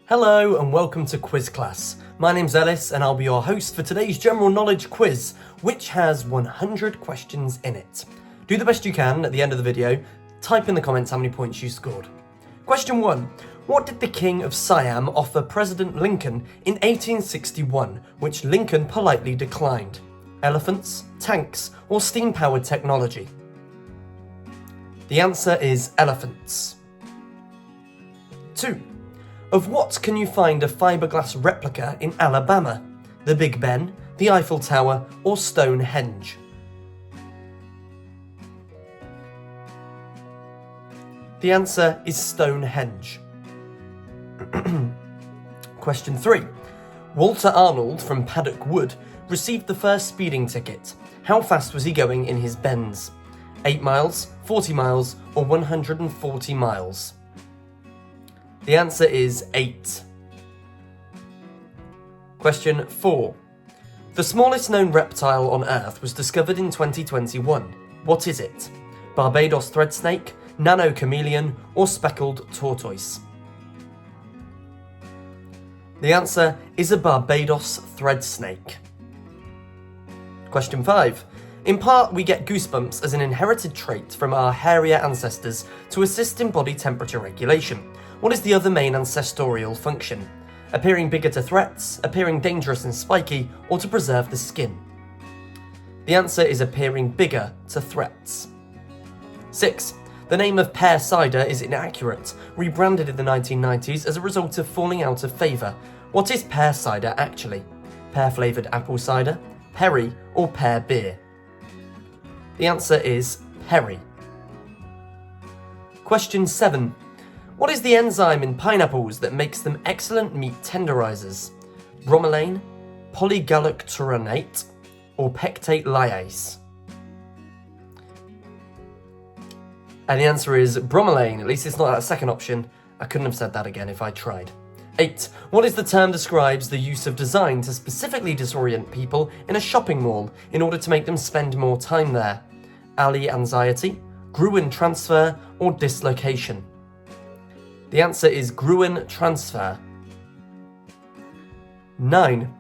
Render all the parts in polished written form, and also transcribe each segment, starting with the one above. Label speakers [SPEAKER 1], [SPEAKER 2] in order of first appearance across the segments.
[SPEAKER 1] Hello and welcome to Quiz Class. My name's Ellis and I'll be your host for today's general knowledge quiz, which has 100 questions in it. Do the best you can at the end of the video. Type in the comments how many points you scored. Question 1. What did the King of Siam offer President Lincoln in 1861, which Lincoln politely declined? Elephants, tanks, or steam-powered technology? The answer is elephants. 2. Of what can you find a fiberglass replica in Alabama? The Big Ben, the Eiffel Tower, or Stonehenge? The answer is Stonehenge. Question 3. Walter Arnold from Paddock Wood received the first speeding ticket. How fast was he going in his Benz? 8 miles, 40 miles, or 140 miles? The answer is 8. Question 4. The smallest known reptile on Earth was discovered in 2021. What is it? Barbados thread snake, nano chameleon, or speckled tortoise? The answer is a Barbados thread snake. Question 5. In part, we get goosebumps as an inherited trait from our hairier ancestors to assist in body temperature regulation. What is the other main ancestorial function? Appearing bigger to threats, appearing dangerous and spiky, or to preserve the skin? The answer is appearing bigger to threats. 6. The name of pear cider is inaccurate, rebranded in the 1990s as a result of falling out of favour. What is pear cider actually? Pear-flavoured apple cider, perry, or pear beer? The answer is perry. Question 7. What is the enzyme in pineapples that makes them excellent meat tenderizers? Bromelain, polygalacturonate, or pectate lyase? And the answer is bromelain. At least it's not that second option. I couldn't have said that again if I tried. 8. What is the term describes the use of design to specifically disorient people in a shopping mall in order to make them spend more time there? Alley anxiety, Gruen transfer, or dislocation? The answer is Gruen transfer. 9.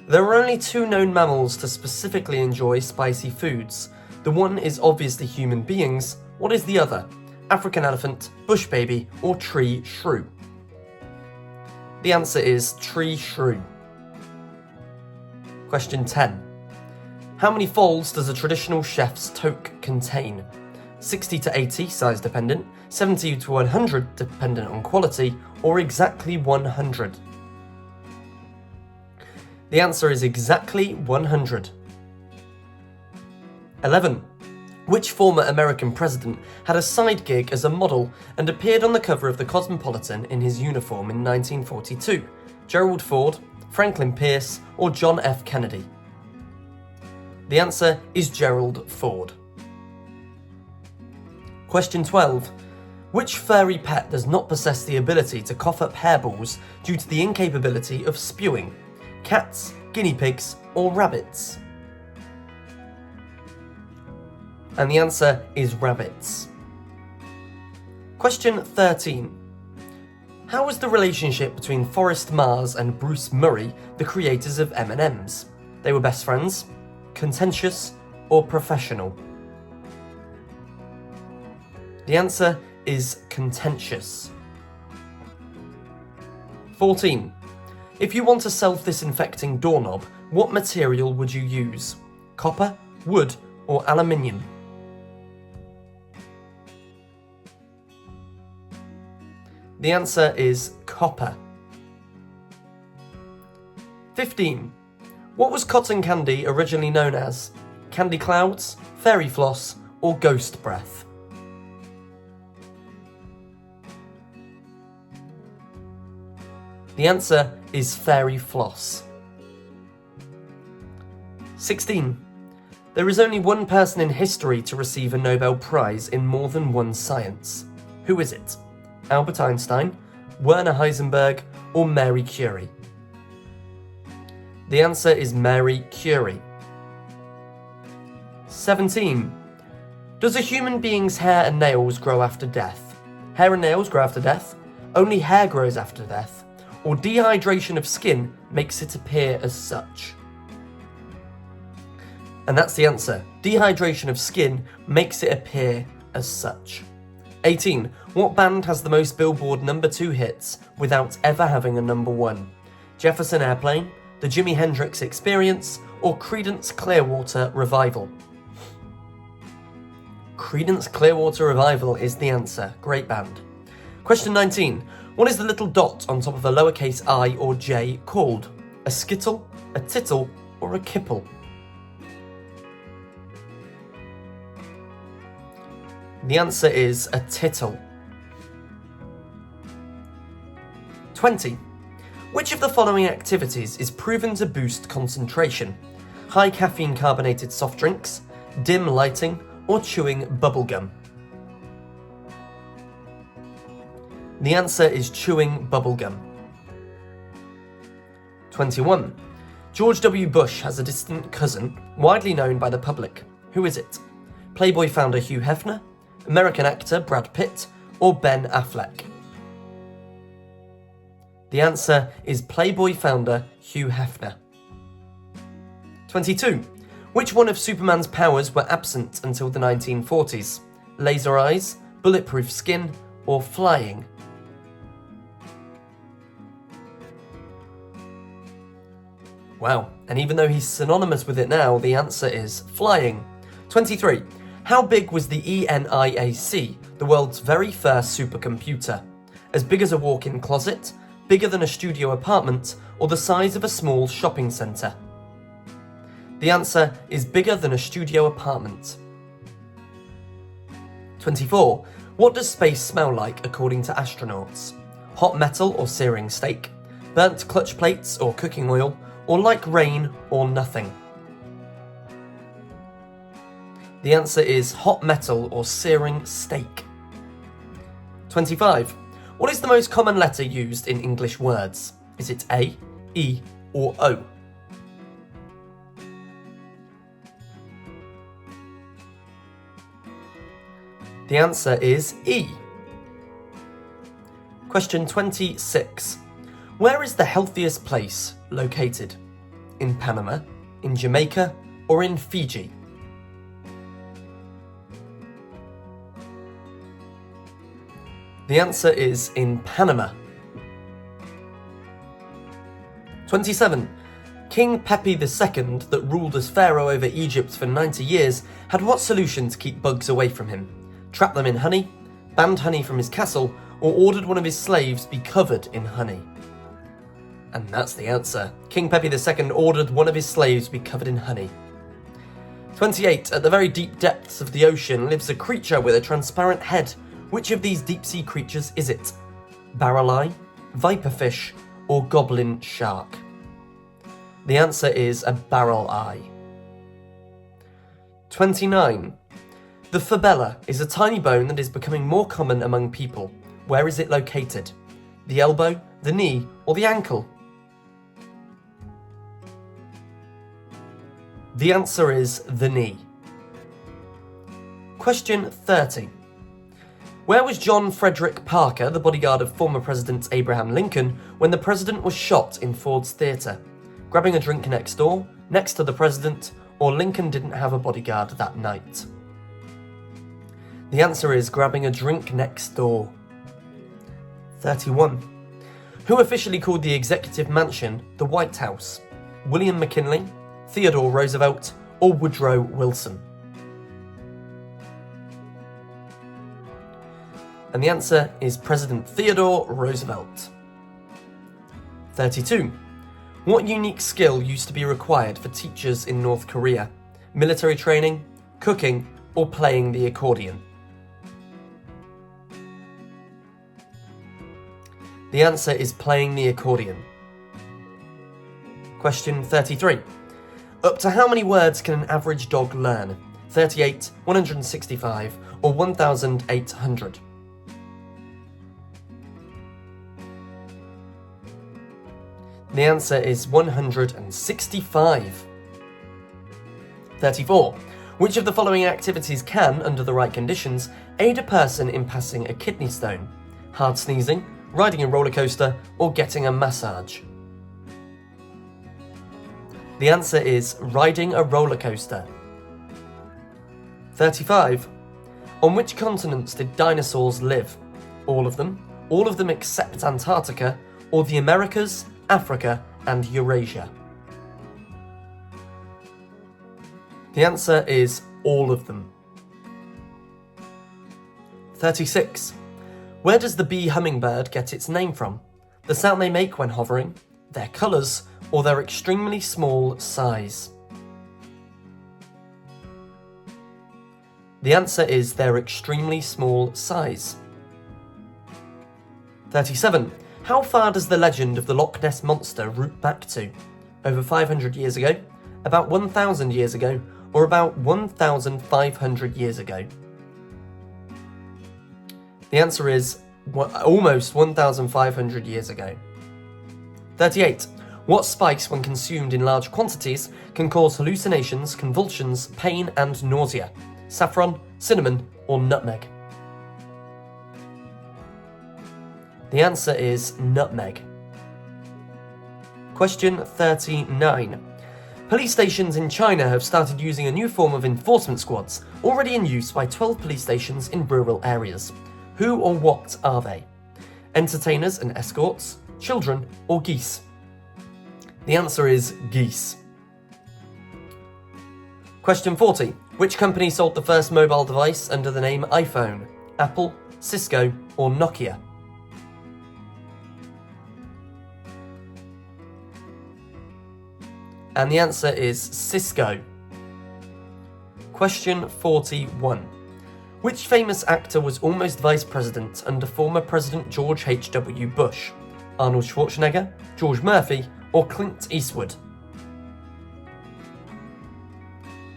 [SPEAKER 1] There are only 2 known mammals to specifically enjoy spicy foods. The one is obviously human beings. What is the other? African elephant, bush baby, or tree shrew? The answer is tree shrew. Question 10. How many folds does a traditional chef's toque contain? 60 to 80, size dependent, 70 to 100, dependent on quality, or exactly 100? The answer is exactly 100. 11. Which former American president had a side gig as a model and appeared on the cover of the Cosmopolitan in his uniform in 1942? Gerald Ford, Franklin Pierce, or John F. Kennedy? The answer is Gerald Ford. Question 12. Which furry pet does not possess the ability to cough up hairballs due to the incapability of spewing? Cats, guinea pigs, or rabbits? And the answer is rabbits. Question 13. How was the relationship between Forrest Mars and Bruce Murray, the creators of M&M's? They were best friends, contentious, or professional? The answer is contentious. 14. If you want a self-disinfecting doorknob, what material would you use? Copper, wood, or aluminium? The answer is copper. 15. What was cotton candy originally known as? Candy clouds, fairy floss, or ghost breath? The answer is fairy floss. 16. There is only one person in history to receive a Nobel Prize in more than one science. Who is it? Albert Einstein, Werner Heisenberg, or Marie Curie? The answer is Marie Curie. 17. Does a human being's hair and nails grow after death? Hair and nails grow after death? Only hair grows after death? or dehydration of skin makes it appear as such? And that's the answer. Dehydration of skin makes it appear as such. 18. What band has the most Billboard #2 hits without ever having a #1? Jefferson Airplane, The Jimi Hendrix Experience, or Creedence Clearwater Revival? Creedence Clearwater Revival is the answer. Great band. Question 19. What is the little dot on top of a lowercase I or J called? A skittle, a tittle, or a kipple? The answer is a tittle. 20. Which of the following activities is proven to boost concentration? High caffeine carbonated soft drinks, dim lighting, or chewing bubblegum? The answer is chewing bubblegum. 21. George W. Bush has a distant cousin, widely known by the public. Who is it? Playboy founder Hugh Hefner, American actor Brad Pitt, or Ben Affleck? The answer is Playboy founder Hugh Hefner. 22. Which one of Superman's powers were absent until the 1940s? Laser eyes, bulletproof skin, or flying? Wow, and even though he's synonymous with it now, the answer is flying. 23. How big was the ENIAC, the world's very first supercomputer? As big as a walk-in closet, bigger than a studio apartment, or the size of a small shopping centre? The answer is bigger than a studio apartment. 24. What does space smell like according to astronauts? Hot metal or searing steak, burnt clutch plates or cooking oil, or like rain or nothing? The answer is hot metal or searing steak. 25. What is the most common letter used in English words? Is it A, E, or O? The answer is E. Question 26. Where is the healthiest place located? In Panama, in Jamaica, or in Fiji? The answer is in Panama. 27. King Pepi II, that ruled as pharaoh over Egypt for 90 years, had what solution to keep bugs away from him? Trapped them in honey, banned honey from his castle, or ordered one of his slaves be covered in honey? And that's the answer. King Pepi II ordered one of his slaves be covered in honey. 28. At the very deep depths of the ocean lives a creature with a transparent head. Which of these deep-sea creatures is it? Barrel eye, viperfish, or goblin shark? The answer is a barrel eye. 29. The fibella is a tiny bone that is becoming more common among people. Where is it located? The elbow, the knee, or the ankle? The answer is the knee. Question 30. Where was John Frederick Parker, the bodyguard of former President Abraham Lincoln, when the president was shot in Ford's Theatre? Grabbing a drink next door, next to the president, or Lincoln didn't have a bodyguard that night? The answer is grabbing a drink next door. 31. Who officially called the Executive Mansion the White House? William McKinley, Theodore Roosevelt, or Woodrow Wilson? And the answer is President Theodore Roosevelt. 32. What unique skill used to be required for teachers in North Korea? Military training, cooking, or playing the accordion? The answer is playing the accordion. Question 33. Up to how many words can an average dog learn? 38, 165, or 1,800? The answer is 165. 34. Which of the following activities can, under the right conditions, aid a person in passing a kidney stone? Hard sneezing, riding a roller coaster, or getting a massage? The answer is riding a roller coaster. 35. On which continents did dinosaurs live? All of them except Antarctica, or the Americas, Africa, and Eurasia? The answer is all of them. 36. Where does the bee hummingbird get its name from? The sound they make when hovering, their colours, or their extremely small size? The answer is their extremely small size. 37. How far does the legend of the Loch Ness Monster root back to? Over 500 years ago, about 1,000 years ago, or about 1,500 years ago? The answer is almost 1,500 years ago. 38. What spice, when consumed in large quantities, can cause hallucinations, convulsions, pain, and nausea? Saffron, cinnamon, or nutmeg? The answer is nutmeg. Question 39. Police stations in China have started using a new form of enforcement squads, already in use by 12 police stations in rural areas. Who or what are they? Entertainers and escorts, children, or geese? The answer is geese. Question 40. Which company sold the first mobile device under the name iPhone? Apple, Cisco, or Nokia? And the answer is Cisco. Question 41. Which famous actor was almost vice president under former President George H.W. Bush? Arnold Schwarzenegger, George Murphy, or Clint Eastwood?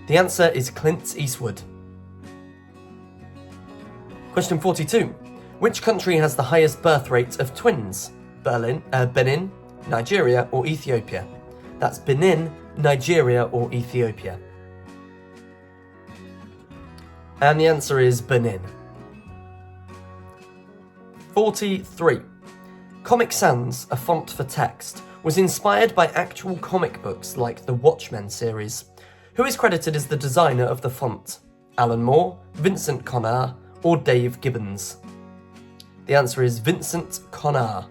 [SPEAKER 1] The answer is Clint Eastwood. Question 42. Which country has the highest birth rate of twins? Benin, Nigeria, or Ethiopia? That's Benin, Nigeria, or Ethiopia. And the answer is Benin. 43. Comic Sans, a font for text, was inspired by actual comic books like the Watchmen series. Who is credited as the designer of the font? Alan Moore, Vincent Conner, or Dave Gibbons? The answer is Vincent Conner.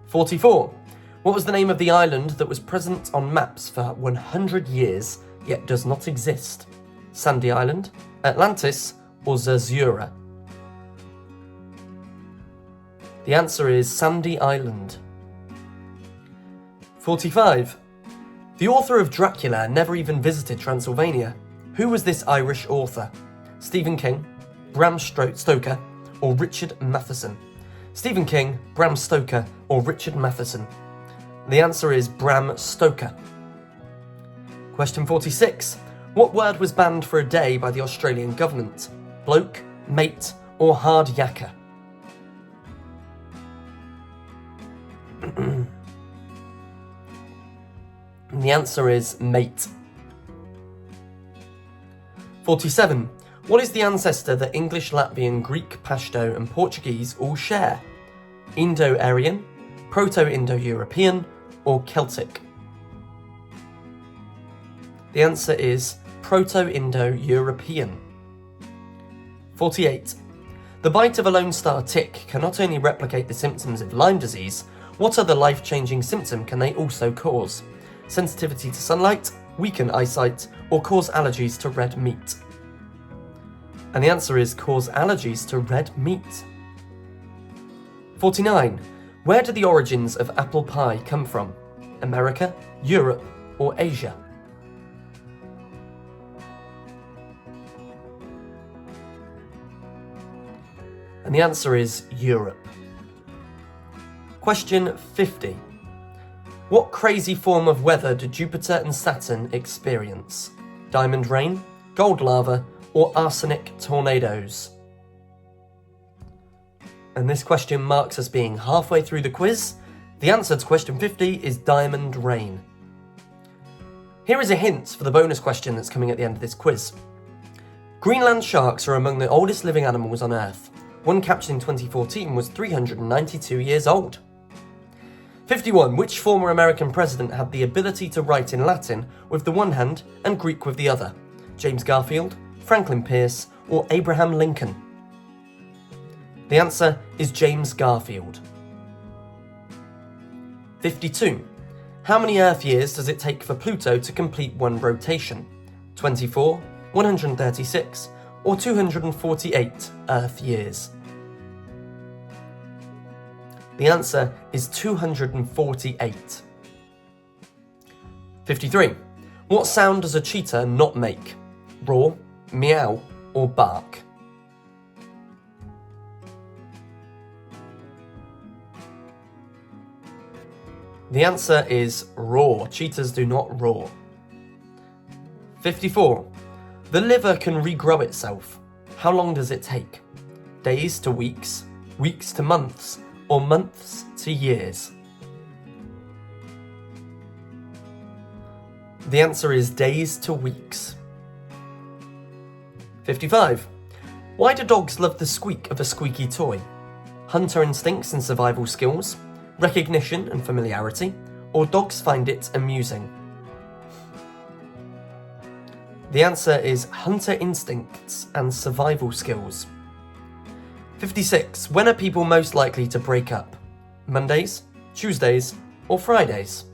[SPEAKER 1] 44. What was the name of the island that was present on maps for 100 years yet does not exist? Sandy Island, Atlantis, or Zerzura? The answer is Sandy Island. 45. The author of Dracula never even visited Transylvania. Who was this Irish author? Stephen King, Bram Stoker, or Richard Matheson? Stephen King, Bram Stoker, or Richard Matheson? The answer is Bram Stoker. Question 46. What word was banned for a day by the Australian government? Bloke, mate, or hard yakka? The answer is mate. 47. What is the ancestor that English, Latvian, Greek, Pashto, and Portuguese all share? Indo-Aryan, Proto-Indo-European, or Celtic? The answer is Proto-Indo-European. 48. The bite of a Lone Star tick can not only replicate the symptoms of Lyme disease, what other life-changing symptom can they also cause? Sensitivity to sunlight, weaken eyesight, or cause allergies to red meat? And the answer is cause allergies to red meat. 49. Where do the origins of apple pie come from? America, Europe, or Asia? And the answer is Europe. Question 50. What crazy form of weather do Jupiter and Saturn experience? Diamond rain, gold lava, or arsenic tornadoes? And this question marks us being halfway through the quiz. The answer to question 50 is diamond rain. Here is a hint for the bonus question that's coming at the end of this quiz. Greenland sharks are among the oldest living animals on Earth. one captured in 2014 was 392 years old. 51. Which former American president had the ability to write in Latin with the one hand and Greek with the other? James Garfield, Franklin Pierce, or Abraham Lincoln? The answer is James Garfield. 52. How many Earth years does it take for Pluto to complete one rotation? 24, 136, or 248 Earth years? The answer is 248. 53. What sound does a cheetah not make? Roar, meow, or bark? The answer is roar. Cheetahs do not roar. 54. The liver can regrow itself. How long does it take? Days to weeks, weeks to months, or months to years? The answer is days to weeks. 55. Why do dogs love the squeak of a squeaky toy? Hunter instincts and survival skills, recognition and familiarity, or dogs find it amusing? The answer is hunter instincts and survival skills. 56. When are people most likely to break up? Mondays, Tuesdays, or Fridays?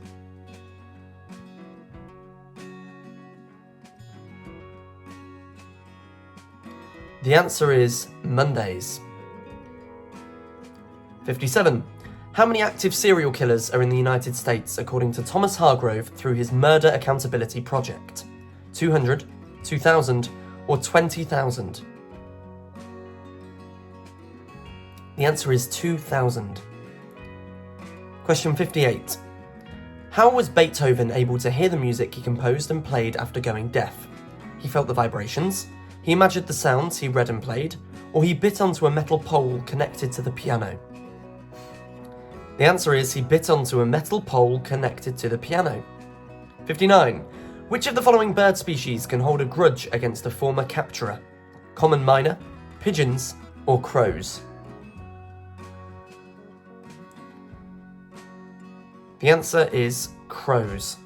[SPEAKER 1] The answer is Mondays. 57. How many active serial killers are in the United States according to Thomas Hargrove through his Murder Accountability Project? 200, 2,000, or 20,000? The answer is 2,000. Question 58. How was Beethoven able to hear the music he composed and played after going deaf? He felt the vibrations, he imagined the sounds he read and played, or he bit onto a metal pole connected to the piano? The answer is he bit onto a metal pole connected to the piano. 59. Which of the following bird species can hold a grudge against a former capturer? Common myna, pigeons, or crows? The answer is crows.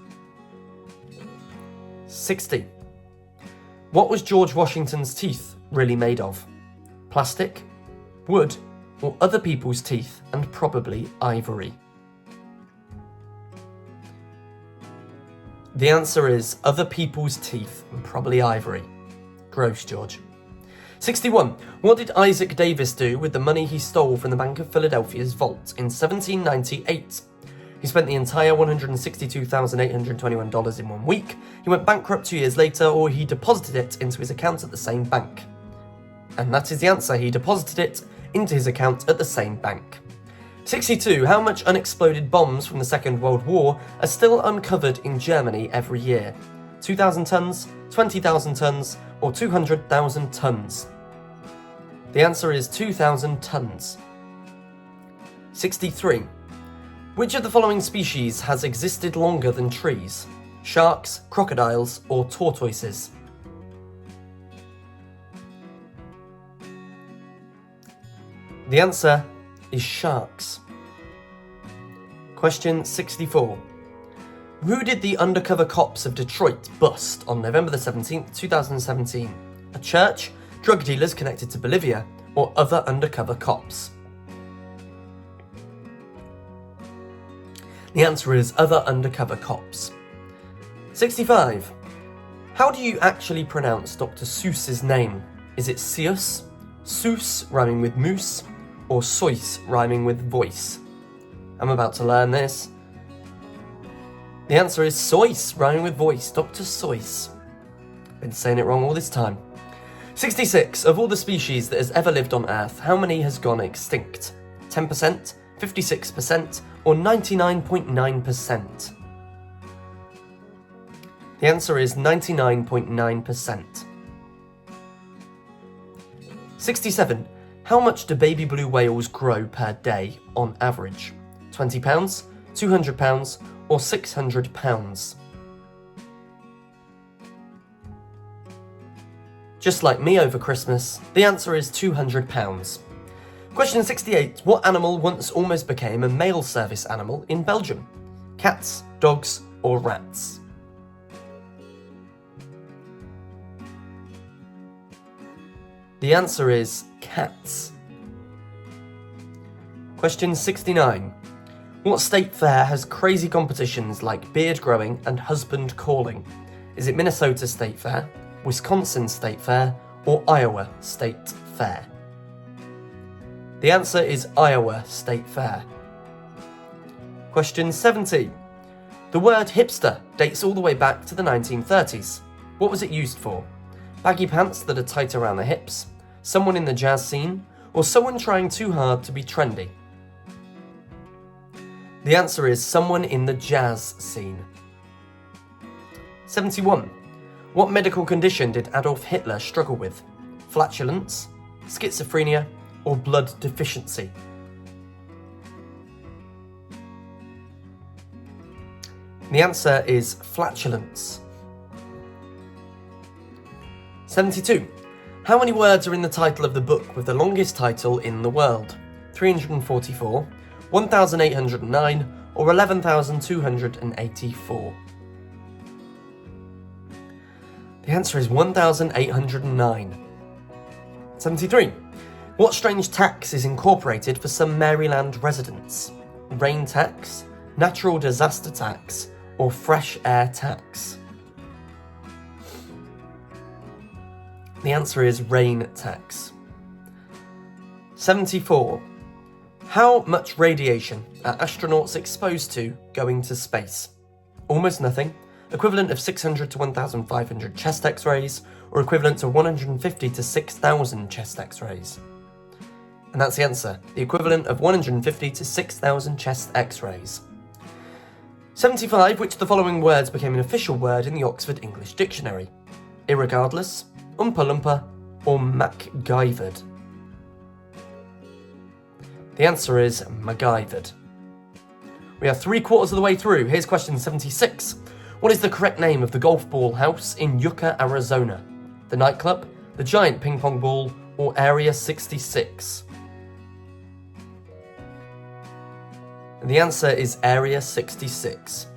[SPEAKER 1] 60. What was George Washington's teeth really made of? Plastic, wood, or other people's teeth, and probably ivory? The answer is other people's teeth and probably ivory. Gross, George. 61. What did Isaac Davis do with the money he stole from the Bank of Philadelphia's vault in 1798? He spent the entire $162,821 in 1 week, he went bankrupt 2 years later, or he deposited it into his account at the same bank. And that is the answer, he deposited it into his account at the same bank. 62. How much unexploded bombs from the Second World War are still uncovered in Germany every year? 2,000 tons, 20,000 tons, or 200,000 tons? The answer is 2,000 tons. 63. Which of the following species has existed longer than trees? Sharks, crocodiles, or tortoises? The answer is sharks. Question 64. Who did the undercover cops of Detroit bust on November the 17th, 2017? A church, drug dealers connected to Bolivia, or other undercover cops? The answer is other undercover cops. 65. How do you actually pronounce Dr. Seuss's name? Is it Seuss, Seuss rhyming with moose, or Seuss rhyming with voice? I'm about to learn this. The answer is Seuss rhyming with voice, Dr. Seuss. Been saying it wrong all this time. 66. Of all the species that has ever lived on Earth, how many has gone extinct? 10%, 56%, or 99.9%? The answer is 99.9%. 67. How much do baby blue whales grow per day on average? £20, £200, or £600? Just like me over Christmas, the answer is £200. Question 68. What animal once almost became a mail service animal in Belgium? Cats, dogs, or rats? The answer is cats. Question 69. What state fair has crazy competitions like beard growing and husband calling? Is it Minnesota State Fair, Wisconsin State Fair, or Iowa State Fair? The answer is Iowa State Fair. Question 70. The word hipster dates all the way back to the 1930s. What was it used for? Baggy pants that are tight around the hips, someone in the jazz scene, or someone trying too hard to be trendy? The answer is someone in the jazz scene. 71. What medical condition did Adolf Hitler struggle with? Flatulence, schizophrenia, or blood deficiency? The answer is flatulence. 72. How many words are in the title of the book with the longest title in the world? 344, 1,809, or 11,284? The answer is 1,809. 73. What strange tax is incorporated for some Maryland residents? Rain tax, natural disaster tax, or fresh air tax? The answer is rain tax. 74. How much radiation are astronauts exposed to going to space? Almost nothing, equivalent of 600 to 1,500 chest x-rays, or equivalent to 150 to 6,000 chest x-rays. And that's the answer, the equivalent of 150 to 6,000 chest x-rays. 75. Which of the following words became an official word in the Oxford English Dictionary? Irregardless, Oompa Loompa, or MacGyvered? The answer is MacGyvered. We are 3/4 of the way through. Here's question 76. What is the correct name of the golf ball house in Yucca, Arizona? The nightclub, the giant ping pong ball, or Area 66? The answer is Area 66.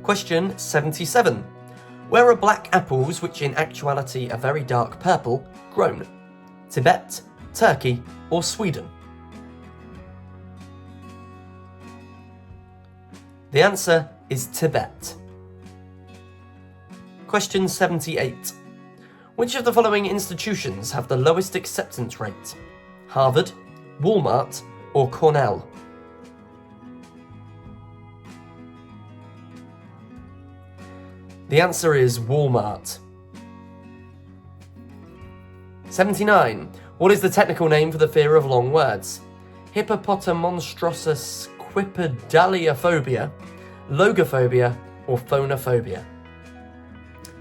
[SPEAKER 1] Question 77. Where are black apples, which in actuality are very dark purple, grown? Tibet, Turkey, or Sweden? The answer is Tibet. Question 78. Which of the following institutions have the lowest acceptance rate? Harvard, Walmart, or Cornell? The answer is Walmart. 79. What is the technical name for the fear of long words? Hippopotamonstrosusquipedaliophobia, logophobia, or phonophobia?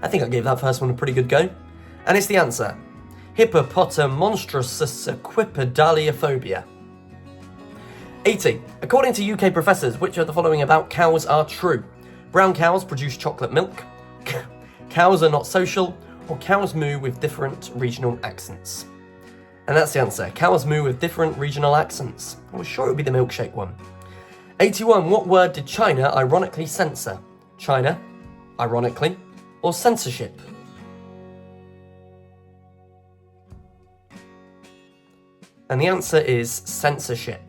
[SPEAKER 1] I think I gave that first one a pretty good go. And it's the answer. Hippopotamonstrosusquipedaliophobia. 80. According to UK professors, which of the following about cows are true? Brown cows produce chocolate milk, cows are not social, or cows moo with different regional accents? And that's the answer. Cows moo with different regional accents. I was sure it would be the milkshake one. 81. What word did China ironically censor? China, ironically, or censorship? And the answer is censorship.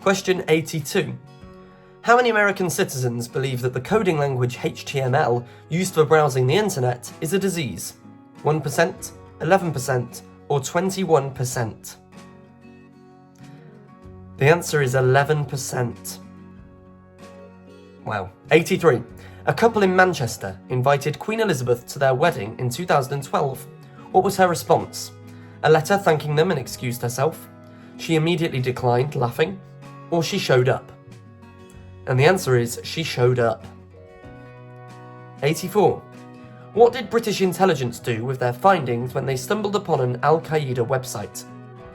[SPEAKER 1] Question 82. How many American citizens believe that the coding language HTML used for browsing the internet is a disease? 1%, 11%, or 21%? The answer is 11%. Wow. 83. A couple in Manchester invited Queen Elizabeth to their wedding in 2012. What was her response? A letter thanking them and excused herself? She immediately declined, laughing? Or she showed up? And the answer is she showed up. 84. What did British intelligence do with their findings when they stumbled upon an Al-Qaeda website?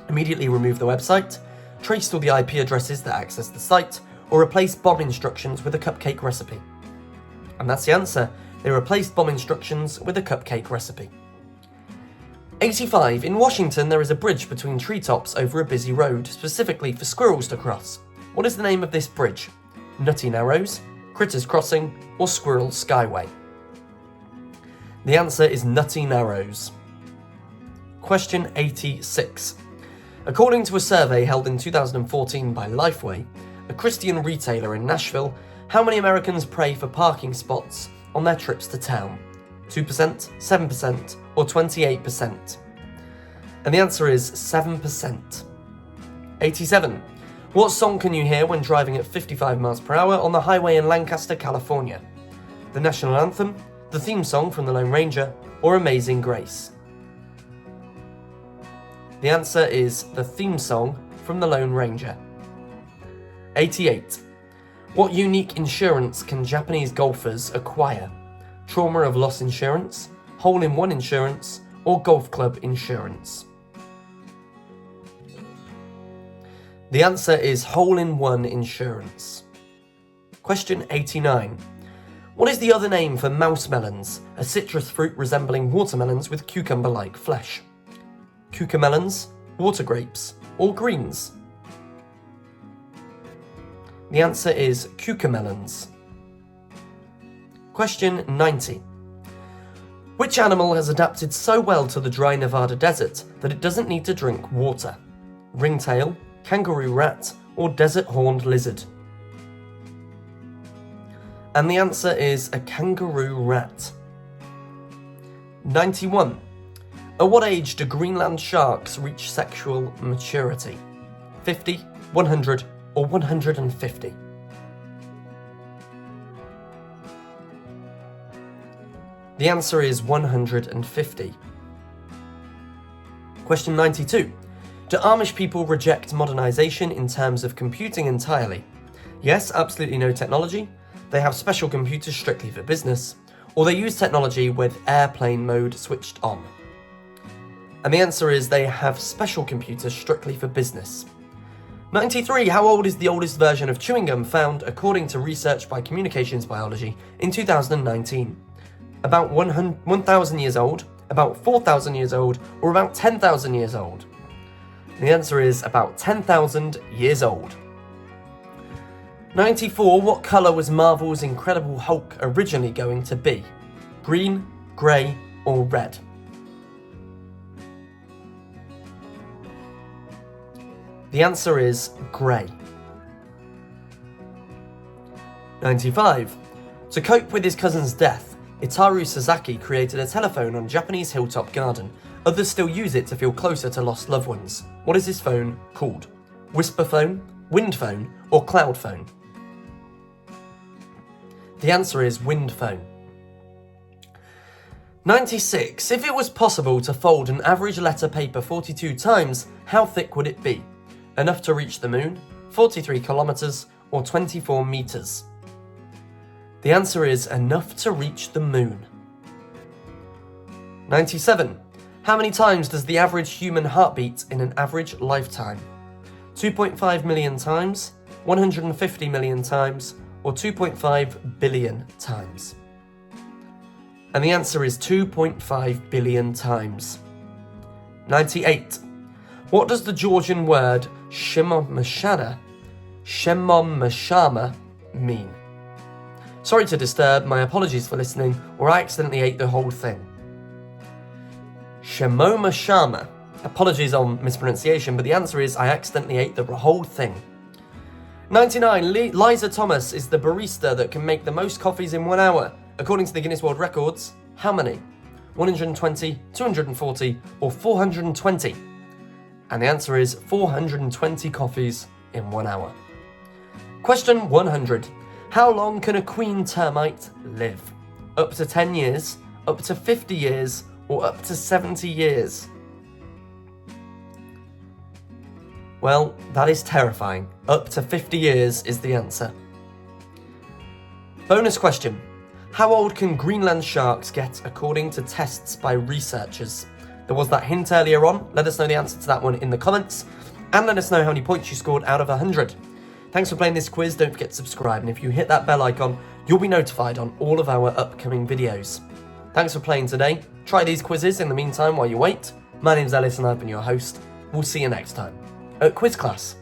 [SPEAKER 1] Immediately removed the website, traced all the IP addresses that accessed the site, or replaced bomb instructions with a cupcake recipe? And that's the answer. They replaced bomb instructions with a cupcake recipe. 85. In Washington, there is a bridge between treetops over a busy road, specifically for squirrels to cross. What is the name of this bridge? Nutty Narrows, Critters Crossing, or Squirrel Skyway? The answer is Nutty Narrows. Question 86. According to a survey held in 2014 by Lifeway, a Christian retailer in Nashville, how many Americans pray for parking spots on their trips to town? 2%, 7%, or 28%? And the answer is 7%. 87. What song can you hear when driving at 55 miles per hour on the highway in Lancaster, California? The national anthem, the theme song from The Lone Ranger, or Amazing Grace? The answer is the theme song from The Lone Ranger. 88. What unique insurance can Japanese golfers acquire? Trauma of loss insurance, hole-in-one insurance, or golf club insurance? The answer is hole-in-one insurance. Question 89. What is the other name for mouse melons, a citrus fruit resembling watermelons with cucumber-like flesh? Cucamelons, water grapes, or greens? The answer is cucamelons. Question 90. Which animal has adapted so well to the dry Nevada desert that it doesn't need to drink water? Ringtail, kangaroo rat, or desert horned lizard? And the answer is a kangaroo rat. 91. At what age do Greenland sharks reach sexual maturity? 50, 100, or 150? The answer is 150. Question 92. Do Amish people reject modernization in terms of computing entirely? Yes, absolutely no technology. They have special computers strictly for business, or they use technology with airplane mode switched on. And the answer is they have special computers strictly for business. 93. How old is the oldest version of chewing gum found according to research by Communications Biology in 2019? About 1,000 years old, about 4,000 years old, or about 10,000 years old? The answer is about 10,000 years old. 94. What colour was Marvel's Incredible Hulk originally going to be? Green, grey, or red? The answer is grey. 95. To cope with his cousin's death, Itaru Sasaki created a telephone on Japanese hilltop garden. Others still use it to feel closer to lost loved ones. What is his phone called? Whisper phone, wind phone, or cloud phone? The answer is wind phone. 96. If it was possible to fold an average letter paper 42 times, how thick would it be? Enough to reach the moon, 43 kilometers, or 24 meters? The answer is enough to reach the moon. 97. How many times does the average human heart beat in an average lifetime? 2.5 million times, 150 million times, or 2.5 billion times? And the answer is 2.5 billion times. 98. What does the Georgian word Shemom Mashama mean? Sorry to disturb, my apologies for listening, or I accidentally ate the whole thing. Shemoma Shama. Apologies on mispronunciation, but the answer is I accidentally ate the whole thing. 99. Liza Thomas is the barista that can make the most coffees in 1 hour. According to the Guinness World Records, how many? 120, 240, or 420? And the answer is 420 coffees in 1 hour. Question 100. How long can a queen termite live? Up to 10 years, up to 50 years, or up to 70 years? Well, that is terrifying. Up to 50 years is the answer. Bonus question. How old can Greenland sharks get according to tests by researchers? There was that hint earlier on. Let us know the answer to that one in the comments. And let us know how many points you scored out of 100. Thanks for playing this quiz. Don't forget to subscribe. And if you hit that bell icon, you'll be notified on all of our upcoming videos. Thanks for playing today. Try these quizzes in the meantime while you wait. My name's Ellis and I've been your host. We'll see you next time at Quiz Class.